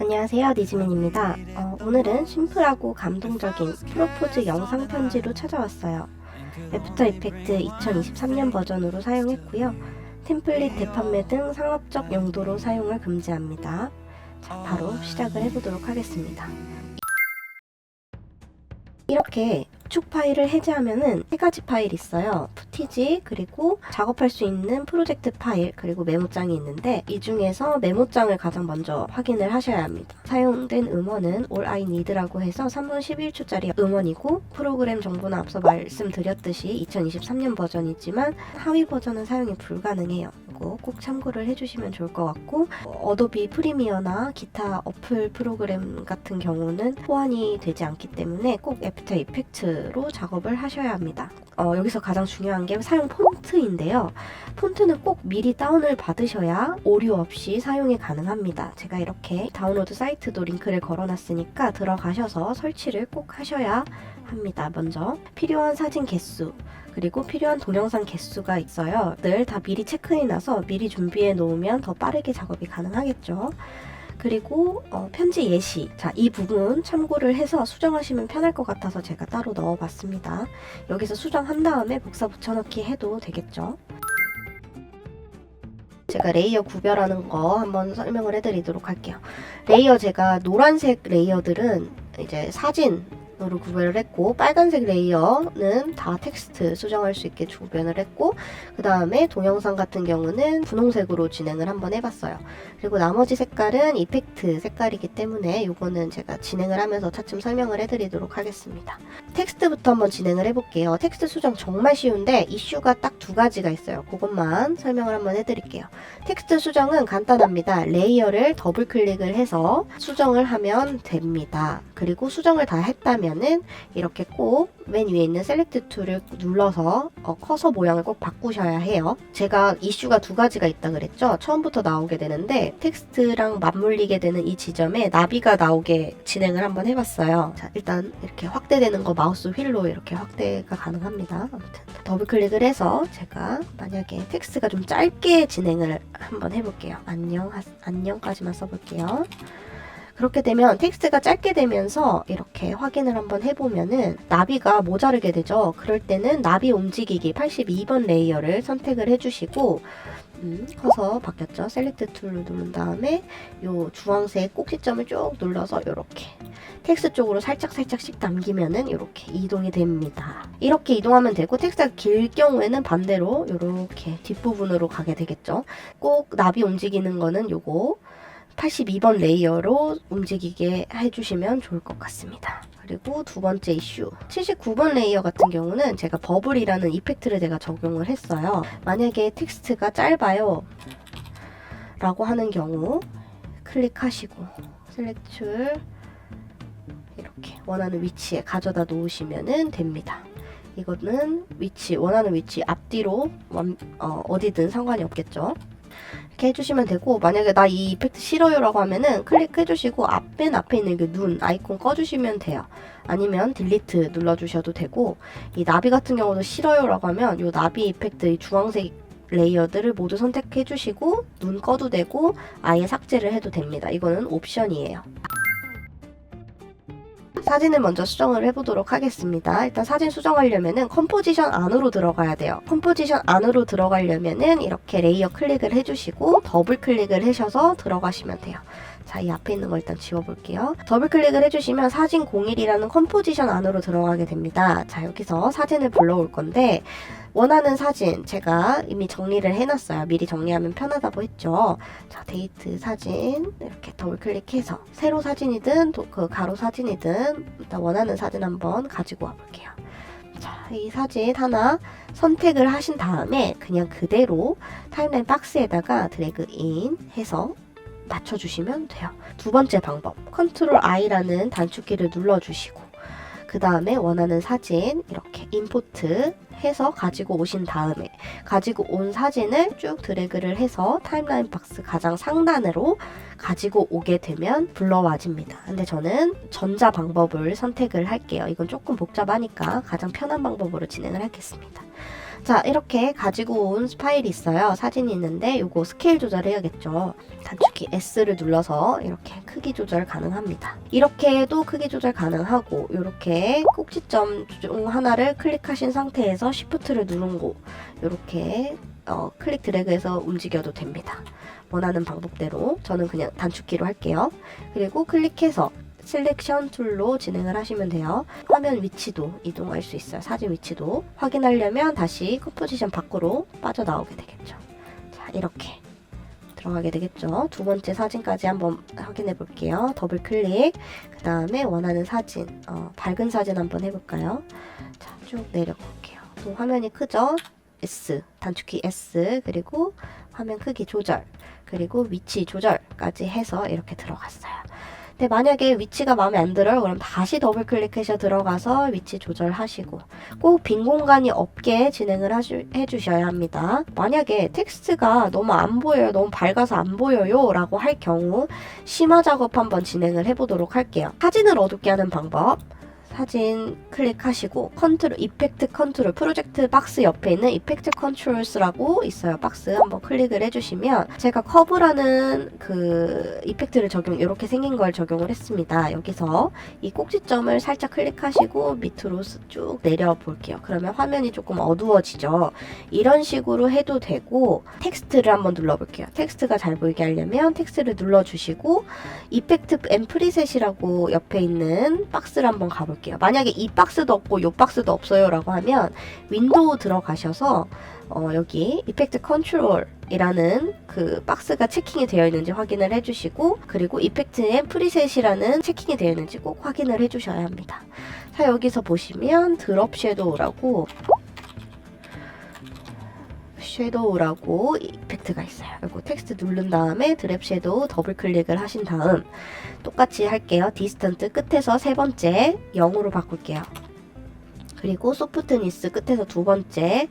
안녕하세요, 니즈민입니다. 오늘은 심플하고 감동적인 프로포즈 영상 편지로 찾아왔어요. 애프터 이펙트 2023년 버전으로 사용했고요. 템플릿 대판매 등 상업적 용도로 사용을 금지합니다. 자, 바로 시작을 해보도록 하겠습니다. 이렇게 축 파일을 해제하면은 세 가지 파일이 있어요. 푸티지, 그리고 작업할 수 있는 프로젝트 파일, 그리고 메모장이 있는데 이 중에서 메모장을 가장 먼저 확인을 하셔야 합니다. 사용된 음원은 All I Need라고 해서 3분 11초짜리 음원이고 프로그램 정보는 앞서 말씀드렸듯이 2023년 버전이지만 하위 버전은 사용이 불가능해요. 이거 꼭 참고를 해주시면 좋을 것 같고 어도비 프리미어나 기타 어플 프로그램 같은 경우는 호환이 되지 않기 때문에 꼭 애프터 이펙트로 작업을 하셔야 합니다. 여기서 가장 중요한 게 사용 폰트인데요. 폰트는 꼭 미리 다운을 받으셔야 오류 없이 사용이 가능합니다. 제가 이렇게 다운로드 사이트도 링크를 걸어놨으니까 들어가셔서 설치를 꼭 하셔야 합니다. 먼저 필요한 사진 개수, 그리고 필요한 동영상 개수가 있어요. 늘 다 미리 체크해놔서 미리 준비해 놓으면 더 빠르게 작업이 가능하겠죠. 그리고 편지 예시, 자, 이 부분 참고를 해서 수정하시면 편할 것 같아서 제가 따로 넣어봤습니다. 여기서 수정한 다음에 복사 붙여넣기 해도 되겠죠. 제가 레이어 구별하는 거 한번 설명을 해드리도록 할게요. 레이어, 제가 노란색 레이어들은 이제 사진으로 구별을 했고, 빨간색 레이어는 다 텍스트 수정할 수 있게 구별을 했고, 그 다음에 동영상 같은 경우는 분홍색으로 진행을 한번 해봤어요. 그리고 나머지 색깔은 이펙트 색깔이기 때문에 이거는 제가 진행을 하면서 차츰 설명을 해드리도록 하겠습니다. 텍스트부터 한번 진행을 해볼게요. 텍스트 수정 정말 쉬운데 이슈가 딱 두 가지가 있어요. 그것만 설명을 한번 해드릴게요. 텍스트 수정은 간단합니다. 레이어를 더블 클릭을 해서 수정을 하면 됩니다. 그리고 수정을 다 했다면은 이렇게 꼭 맨 위에 있는 셀렉트 툴을 눌러서 커서 모양을 꼭 바꾸셔야 해요. 제가 이슈가 두 가지가 있다 그랬죠? 처음부터 나오게 되는데 텍스트랑 맞물리게 되는 이 지점에 나비가 나오게 진행을 한번 해봤어요. 자, 일단 이렇게 확대되는 거 마우스 휠로 이렇게 확대가 가능합니다. 아무튼 더블 클릭을 해서 제가 만약에 텍스트가 좀 짧게 진행을 한번 해볼게요. 안녕까지만 써볼게요. 그렇게 되면 텍스트가 짧게 되면서 이렇게 확인을 한번 해보면은 나비가 모자르게 되죠. 그럴 때는 나비 움직이기 82번 레이어를 선택을 해주시고 커서 바뀌었죠. 셀렉트 툴을 누른 다음에 요 주황색 꼭지점을 쭉 눌러서 이렇게 텍스트 쪽으로 살짝씩 남기면은 이렇게 이동이 됩니다. 이렇게 이동하면 되고, 텍스트가 길 경우에는 반대로 이렇게 뒷부분으로 가게 되겠죠. 꼭 나비 움직이는 거는 요거 82번 레이어로 움직이게 해주시면 좋을 것 같습니다. 그리고 두 번째 이슈 79번 레이어 같은 경우는 제가 버블이라는 이펙트를 제가 적용을 했어요. 만약에 텍스트가 짧아요 라고 하는 경우 클릭하시고 셀렉트 이렇게 원하는 위치에 가져다 놓으시면 됩니다. 이거는 원하는 위치 앞뒤로 어디든 상관이 없겠죠. 이렇게 해주시면 되고, 만약에 나 이 이펙트 싫어요 라고 하면은 클릭해주시고 맨 앞에 있는 그 눈 아이콘 꺼주시면 돼요. 아니면 딜리트 눌러주셔도 되고, 이 나비 같은 경우도 싫어요 라고 하면 이 나비 이펙트 이 주황색 레이어들을 모두 선택해주시고 눈 꺼도 되고 아예 삭제를 해도 됩니다. 이거는 옵션이에요. 사진을 먼저 수정을 해보도록 하겠습니다. 일단 사진 수정하려면은 컴포지션 안으로 들어가야 돼요. 컴포지션 안으로 들어가려면은 이렇게 레이어 클릭을 해주시고 더블 클릭을 하셔서 들어가시면 돼요. 자, 이 앞에 있는 거 일단 지워볼게요. 더블 클릭을 해주시면 사진 01이라는 컴포지션 안으로 들어가게 됩니다. 자, 여기서 사진을 불러올 건데 원하는 사진 제가 이미 정리를 해놨어요. 미리 정리하면 편하다고 했죠. 자, 데이트 사진 이렇게 더블 클릭해서 세로 사진이든 그 가로 사진이든 일단 원하는 사진 한번 가지고 와볼게요. 자, 이 사진 하나 선택을 하신 다음에 그냥 그대로 타임라인 박스에다가 드래그 인 해서 맞춰주시면 돼요. 두 번째 방법, 컨트롤 I라는 단축키를 눌러주시고 그 다음에 원하는 사진 이렇게 임포트 해서 가지고 오신 다음에 가지고 온 사진을 쭉 드래그를 해서 타임라인 박스 가장 상단으로 가지고 오게 되면 불러와집니다. 근데 저는 전자 방법을 선택을 할게요. 이건 조금 복잡하니까 가장 편한 방법으로 진행을 하겠습니다. 자, 이렇게 가지고 온 파일이 있어요. 사진이 있는데 요거 스케일 조절해야겠죠. 단축키 S를 눌러서 이렇게 크기 조절 가능합니다. 이렇게도 크기 조절 가능하고 이렇게 꼭지점 중 하나를 클릭하신 상태에서 Shift를 누르고 이렇게 클릭 드래그해서 움직여도 됩니다. 원하는 방법대로 저는 그냥 단축키로 할게요. 그리고 클릭해서 셀렉션 툴로 진행을 하시면 돼요. 화면 위치도 이동할 수 있어요. 사진 위치도 확인하려면 다시 컴포지션 밖으로 빠져나오게 되겠죠. 자, 이렇게 들어가게 되겠죠. 두 번째 사진까지 한번 확인해 볼게요. 더블 클릭, 그 다음에 원하는 사진, 밝은 사진 한번 해볼까요? 자, 쭉 내려볼게요. 또 화면이 크죠? S, 단축키 S, 그리고 화면 크기 조절, 그리고 위치 조절까지 해서 이렇게 들어갔어요. 근데 만약에 위치가 마음에 안 들어요. 그럼 다시 더블 클릭해서 들어가서 위치 조절하시고 꼭 빈 공간이 없게 진행을 해주셔야 합니다. 만약에 텍스트가 너무 안 보여요. 너무 밝아서 안 보여요. 라고 할 경우 심화 작업 한번 진행을 해보도록 할게요. 사진을 어둡게 하는 방법. 사진 클릭하시고 컨트롤, 이펙트 컨트롤, 프로젝트 박스 옆에 있는 이펙트 컨트롤스라고 있어요. 박스 한번 클릭을 해주시면 제가 커브라는 그 이펙트를 이렇게 생긴 걸 적용을 했습니다. 여기서 이 꼭지점을 살짝 클릭하시고 밑으로 쭉 내려 볼게요. 그러면 화면이 조금 어두워지죠. 이런 식으로 해도 되고 텍스트를 한번 눌러볼게요. 텍스트가 잘 보이게 하려면 텍스트를 눌러주시고 이펙트 앤 프리셋이라고 옆에 있는 박스를 한번 가볼게요. 만약에 이 박스도 없고 이 박스도 없어요 라고 하면 윈도우 들어가셔서 여기 이펙트 컨트롤이라는 그 박스가 체킹이 되어 있는지 확인을 해주시고 그리고 이펙트 앤 프리셋이라는 체킹이 되어 있는지 꼭 확인을 해주셔야 합니다. 자, 여기서 보시면 드롭 섀도우라고 이펙트가 있어요. 그리고 텍스트 누른 다음에 드랩 섀도우 더블 클릭을 하신 다음 똑같이 할게요. 디스턴트 끝에서 세 번째 0으로 바꿀게요. 그리고 소프트니스 끝에서 두 번째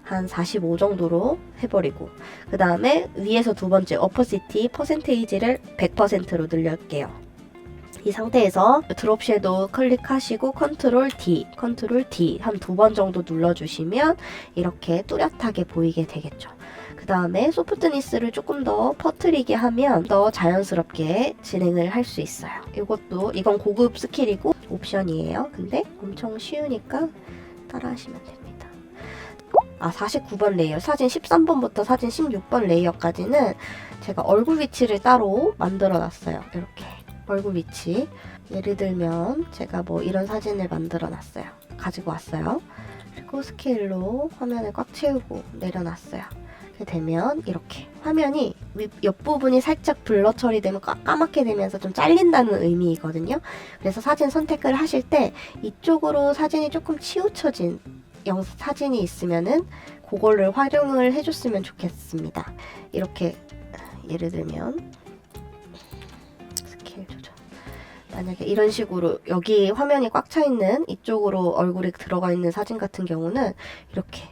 한 45 정도로 해버리고 그 다음에 위에서 두 번째 어퍼시티 퍼센테이지를 100%로 늘릴게요. 이 상태에서 드롭 섀도우 클릭하시고 컨트롤 D 한 두 번 정도 눌러주시면 이렇게 뚜렷하게 보이게 되겠죠. 그 다음에 소프트니스를 조금 더 퍼뜨리게 하면 더 자연스럽게 진행을 할 수 있어요. 이건 고급 스킬이고 옵션이에요. 근데 엄청 쉬우니까 따라하시면 됩니다. 49번 레이어, 사진 13번부터 사진 16번 레이어까지는 제가 얼굴 위치를 따로 만들어 놨어요. 이렇게 얼굴 위치. 예를 들면 제가 뭐 이런 사진을 만들어 놨어요. 가지고 왔어요. 그리고 스케일로 화면을 꽉 채우고 내려놨어요. 이렇게 되면 이렇게 화면이 옆부분이 살짝 블러 처리되면 까맣게 되면서 좀 잘린다는 의미이거든요. 그래서 사진 선택을 하실 때 이쪽으로 사진이 조금 치우쳐진 사진이 있으면은 그거를 활용을 해줬으면 좋겠습니다. 이렇게 예를 들면 스케일 조절. 만약에 이런 식으로 여기 화면이 꽉 차 있는 이쪽으로 얼굴이 들어가 있는 사진 같은 경우는 이렇게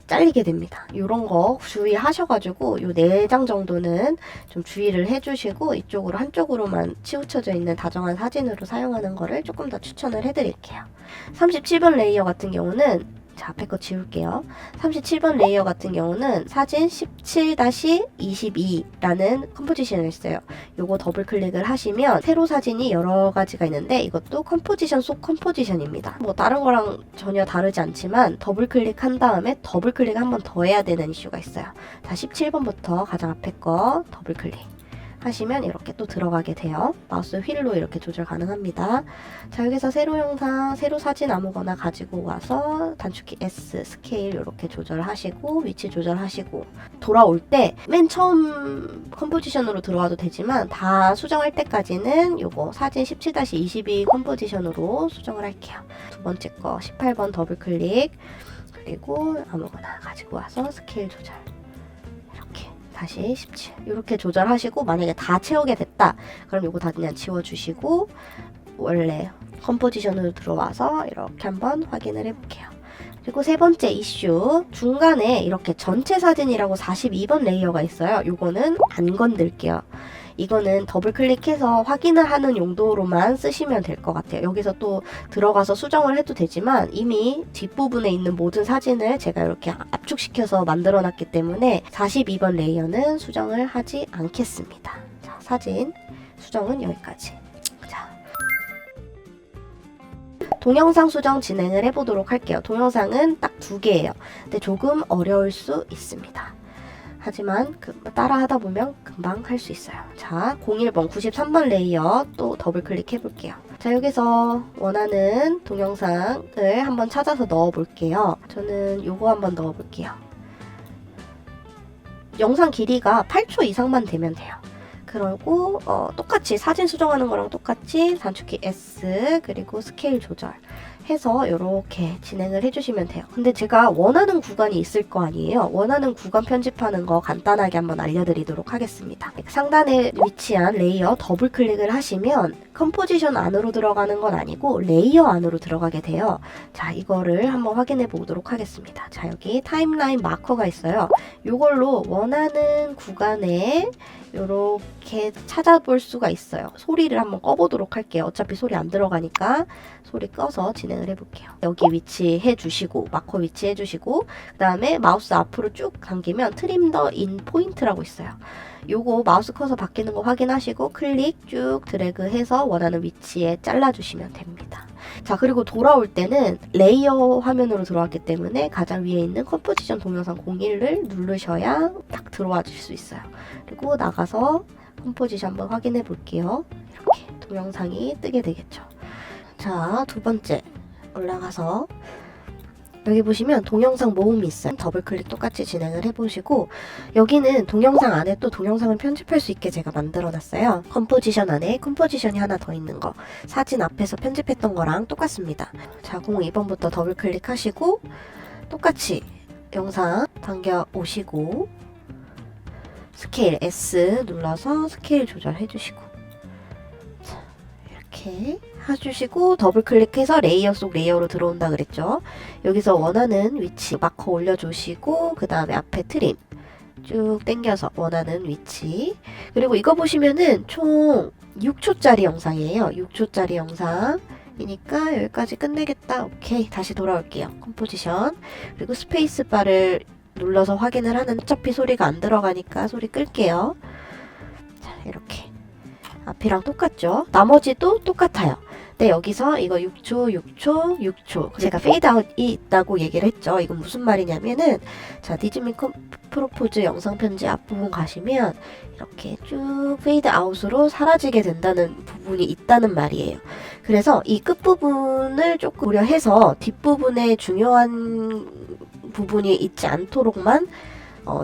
잘리게 됩니다. 이런 거 주의하셔가지고 요 4장 정도는 좀 주의를 해주시고 이쪽으로 한쪽으로만 치우쳐져 있는 다정한 사진으로 사용하는 거를 조금 더 추천을 해드릴게요. 37번 레이어 같은 경우는 자, 앞에 거 지울게요. 37번 레이어 같은 경우는 사진 17-22라는 컴포지션을 있어요. 요거 더블 클릭을 하시면 세로 사진이 여러 가지가 있는데 이것도 컴포지션 속 컴포지션입니다. 뭐 다른 거랑 전혀 다르지 않지만 더블 클릭한 다음에 더블 클릭 한 번 더 해야 되는 이슈가 있어요. 자, 17번부터 가장 앞에 거 더블 클릭 하시면 이렇게 또 들어가게 돼요. 마우스 휠로 이렇게 조절 가능합니다. 자, 여기서 세로 영상, 세로 사진 아무거나 가지고 와서 단축키 S, 스케일 이렇게 조절하시고 위치 조절하시고 돌아올 때 맨 처음 컴포지션으로 들어와도 되지만 다 수정할 때까지는 요거 사진 17-22 컴포지션으로 수정을 할게요. 두 번째 거 18번 더블 클릭 그리고 아무거나 가지고 와서 스케일 조절 다시 17 이렇게 조절하시고 만약에 다 채우게 됐다 그럼 이거 다 그냥 지워주시고 원래 컴포지션으로 들어와서 이렇게 한번 확인을 해볼게요. 그리고 세 번째 이슈 중간에 이렇게 전체 사진이라고 42번 레이어가 있어요. 요거는 안 건들게요. 이거는 더블 클릭해서 확인을 하는 용도로만 쓰시면 될 것 같아요. 여기서 또 들어가서 수정을 해도 되지만 이미 뒷부분에 있는 모든 사진을 제가 이렇게 압축시켜서 만들어 놨기 때문에 42번 레이어는 수정을 하지 않겠습니다. 자, 사진 수정은 여기까지. 자, 동영상 수정 진행을 해보도록 할게요. 동영상은 딱 2개예요. 근데 조금 어려울 수 있습니다. 하지만 따라 하다 보면 금방 할 수 있어요. 자, 01번, 93번 레이어 또 더블 클릭해 볼게요. 자, 여기서 원하는 동영상을 한번 찾아서 넣어 볼게요. 저는 요거 한번 넣어 볼게요. 영상 길이가 8초 이상만 되면 돼요. 그리고 똑같이 사진 수정하는 거랑 똑같이 단축키 S 그리고 스케일 조절 해서 이렇게 진행을 해주시면 돼요. 근데 제가 원하는 구간이 있을 거 아니에요. 원하는 구간 편집하는 거 간단하게 한번 알려드리도록 하겠습니다. 상단에 위치한 레이어 더블 클릭을 하시면 컴포지션 안으로 들어가는 건 아니고 레이어 안으로 들어가게 돼요. 자, 이거를 한번 확인해 보도록 하겠습니다. 자, 여기 타임라인 마커가 있어요. 이걸로 원하는 구간에 이렇게 찾아볼 수가 있어요. 소리를 한번 꺼보도록 할게요. 어차피 소리 안 들어가니까 소리 꺼서 진행을 해볼게요. 여기 위치해 주시고 마커 위치해 주시고 그 다음에 마우스 앞으로 쭉 당기면 트림 더 인 포인트라고 있어요. 요거 마우스 커서 바뀌는 거 확인하시고 클릭 쭉 드래그해서 원하는 위치에 잘라주시면 됩니다. 자, 그리고 돌아올 때는 레이어 화면으로 들어왔기 때문에 가장 위에 있는 컴포지션 동영상 01을 누르셔야 딱 들어와 줄 수 있어요. 그리고 나가서 컴포지션 한번 확인해 볼게요. 이렇게 동영상이 뜨게 되겠죠. 자, 2번째 올라가서 여기 보시면 동영상 모음이 있어요. 더블 클릭 똑같이 진행을 해보시고 여기는 동영상 안에 또 동영상을 편집할 수 있게 제가 만들어 놨어요. 컴포지션 안에 컴포지션이 하나 더 있는 거 사진 앞에서 편집했던 거랑 똑같습니다. 자, 02번부터 더블 클릭하시고 똑같이 영상 당겨 오시고 스케일 S 눌러서 스케일 조절해 주시고 자, 이렇게 해주시고 더블 클릭해서 레이어 속 레이어로 들어온다 그랬죠. 여기서 원하는 위치 마커 올려주시고 그 다음에 앞에 트림 쭉 당겨서 원하는 위치. 그리고 이거 보시면은 총 6초짜리 영상이에요. 6초짜리 영상이니까 여기까지 끝내겠다. 오케이, 다시 돌아올게요. 컴포지션 그리고 스페이스 바를 눌러서 확인을 하는 어차피 소리가 안 들어가니까 소리 끌게요. 자, 이렇게 앞이랑 똑같죠? 나머지도 똑같아요. 근데 여기서 이거 6초, 6초, 6초 제가 페이드 아웃이 있다고 얘기를 했죠. 이건 무슨 말이냐면은 자, 디즈니 프로포즈 영상 편지 앞부분 가시면 이렇게 쭉 페이드 아웃으로 사라지게 된다는 부분이 있다는 말이에요. 그래서 이 끝부분을 조금 고려해서 뒷부분에 중요한 부분이 있지 않도록만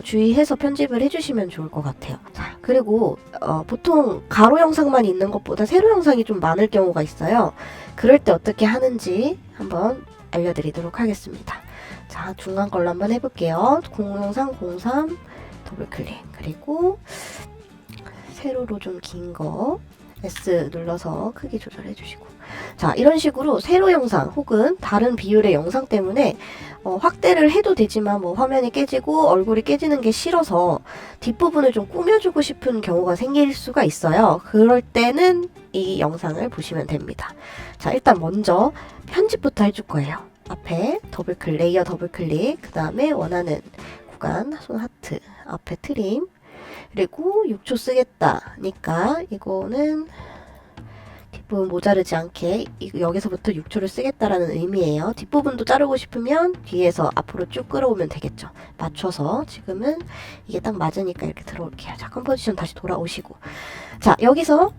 주의해서 편집을 해주시면 좋을 것 같아요. 자, 그리고 보통 가로 영상만 있는 것보다 세로 영상이 좀 많을 경우가 있어요. 그럴 때 어떻게 하는지 한번 알려드리도록 하겠습니다. 자, 중간 걸로 한번 해볼게요. 공영상 03 더블 클릭 그리고 세로로 좀 긴 거 S 눌러서 크기 조절해 주시고 자, 이런 식으로 세로 영상 혹은 다른 비율의 영상 때문에 확대를 해도 되지만 뭐 화면이 깨지고 얼굴이 깨지는 게 싫어서 뒷부분을 좀 꾸며주고 싶은 경우가 생길 수가 있어요. 그럴 때는 이 영상을 보시면 됩니다. 자, 일단 먼저 편집부터 해줄 거예요. 앞에 더블 클릭, 레이어 더블 클릭, 그 다음에 원하는 구간, 손 하트, 앞에 트림, 그리고 6초 쓰겠다니까 이거는 뒷부분 모자르지 않게 여기서부터 6초를 쓰겠다라는 의미예요. 뒷부분도 자르고 싶으면 뒤에서 앞으로 쭉 끌어오면 되겠죠. 맞춰서 지금은 이게 딱 맞으니까 이렇게 들어올게요. 자, 컴포지션 다시 돌아오시고 자, 여기서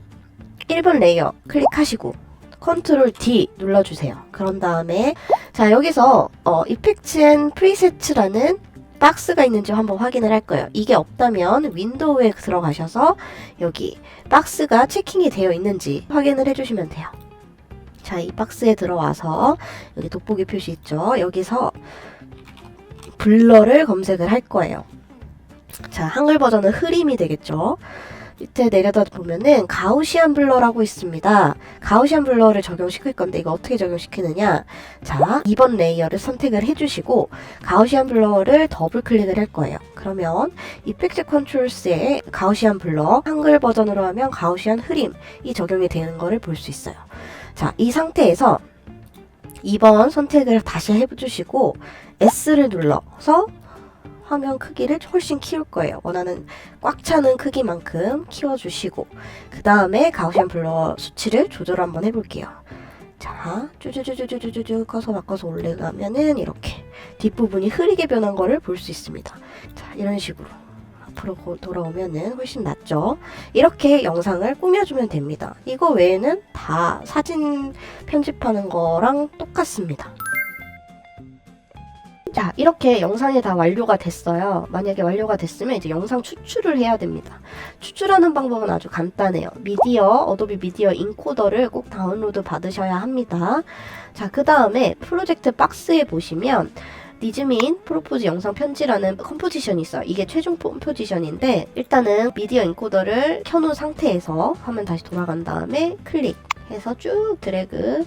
1번 레이어 클릭하시고 컨트롤 D 눌러주세요. 그런 다음에 자, 여기서 이펙트 앤 프리셋라는 박스가 있는지 한번 확인을 할 거예요. 이게 없다면 윈도우에 들어가셔서 여기 박스가 체킹이 되어 있는지 확인을 해주시면 돼요. 자, 이 박스에 들어와서 여기 돋보기 표시 있죠. 여기서 블러를 검색을 할 거예요. 자, 한글 버전은 흐림이 되겠죠. 밑에 내려다 보면은 가우시안 블러라고 있습니다. 가우시안 블러를 적용시킬 건데 이거 어떻게 적용시키느냐. 자, 2번 레이어를 선택을 해주시고 가우시안 블러를 더블 클릭을 할 거예요. 그러면 이펙트 컨트롤스의 가우시안 블러, 한글 버전으로 하면 가우시안 흐림이 적용이 되는 거를 볼 수 있어요. 자, 이 상태에서 2번 선택을 다시 해주시고 S를 눌러서 화면 크기를 훨씬 키울 거예요. 원하는 꽉 차는 크기만큼 키워주시고 그 다음에 가우시안 블러 수치를 조절 한번 해볼게요. 자, 쭈쭈쭈쭈쭈쭈 커서 바꿔서 올라가면은 이렇게 뒷부분이 흐리게 변한 거를 볼 수 있습니다. 자, 이런 식으로 앞으로 돌아오면은 훨씬 낫죠. 이렇게 영상을 꾸며주면 됩니다. 이거 외에는 다 사진 편집하는 거랑 똑같습니다. 자, 이렇게 영상이 다 완료가 됐어요. 만약에 완료가 됐으면 이제 영상 추출을 해야 됩니다. 추출하는 방법은 아주 간단해요. 어도비 미디어 인코더를 꼭 다운로드 받으셔야 합니다. 자, 그 다음에 프로젝트 박스에 보시면 니즈민 프로포즈 영상 편지라는 컴포지션이 있어요. 이게 최종 컴포지션인데 일단은 미디어 인코더를 켜놓은 상태에서 화면 다시 돌아간 다음에 클릭해서 쭉 드래그,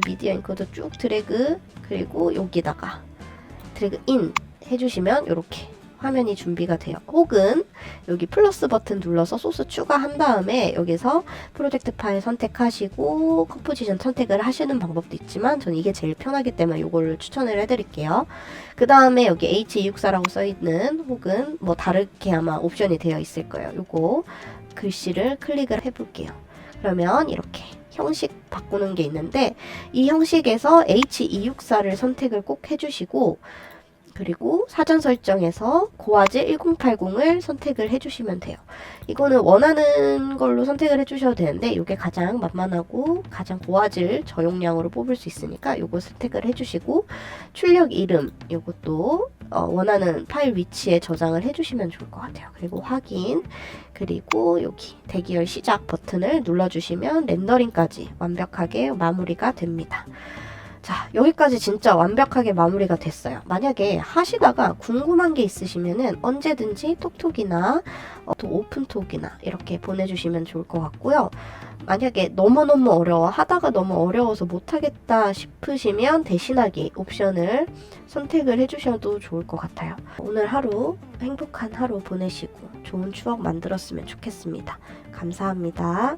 미디어 인코더 쭉 드래그, 그리고 여기다가 드래그 인 해주시면 이렇게 화면이 준비가 돼요. 혹은 여기 플러스 버튼 눌러서 소스 추가한 다음에 여기서 프로젝트 파일 선택하시고 컴포지션 선택을 하시는 방법도 있지만 저는 이게 제일 편하기 때문에 이걸 추천을 해드릴게요. 그 다음에 여기 H264라고 써있는 혹은 뭐 다르게 아마 옵션이 되어 있을 거예요. 요거 글씨를 클릭을 해볼게요. 그러면 이렇게 형식 바꾸는 게 있는데 이 형식에서 H264를 선택을 꼭 해주시고 그리고 사전 설정에서 고화질 1080을 선택을 해주시면 돼요. 이거는 원하는 걸로 선택을 해주셔도 되는데 이게 가장 만만하고 가장 고화질 저용량으로 뽑을 수 있으니까 이거 선택을 해주시고 출력 이름 이것도 원하는 파일 위치에 저장을 해주시면 좋을 것 같아요. 그리고 확인 그리고 여기 대기열 시작 버튼을 눌러주시면 렌더링까지 완벽하게 마무리가 됩니다. 자, 여기까지 진짜 완벽하게 마무리가 됐어요. 만약에 하시다가 궁금한 게 있으시면은 언제든지 톡톡이나 또 오픈톡이나 이렇게 보내주시면 좋을 것 같고요. 만약에 너무너무 어려워, 하다가 너무 어려워서 못하겠다 싶으시면 대신하기 옵션을 선택을 해주셔도 좋을 것 같아요. 오늘 하루 행복한 하루 보내시고 좋은 추억 만들었으면 좋겠습니다. 감사합니다.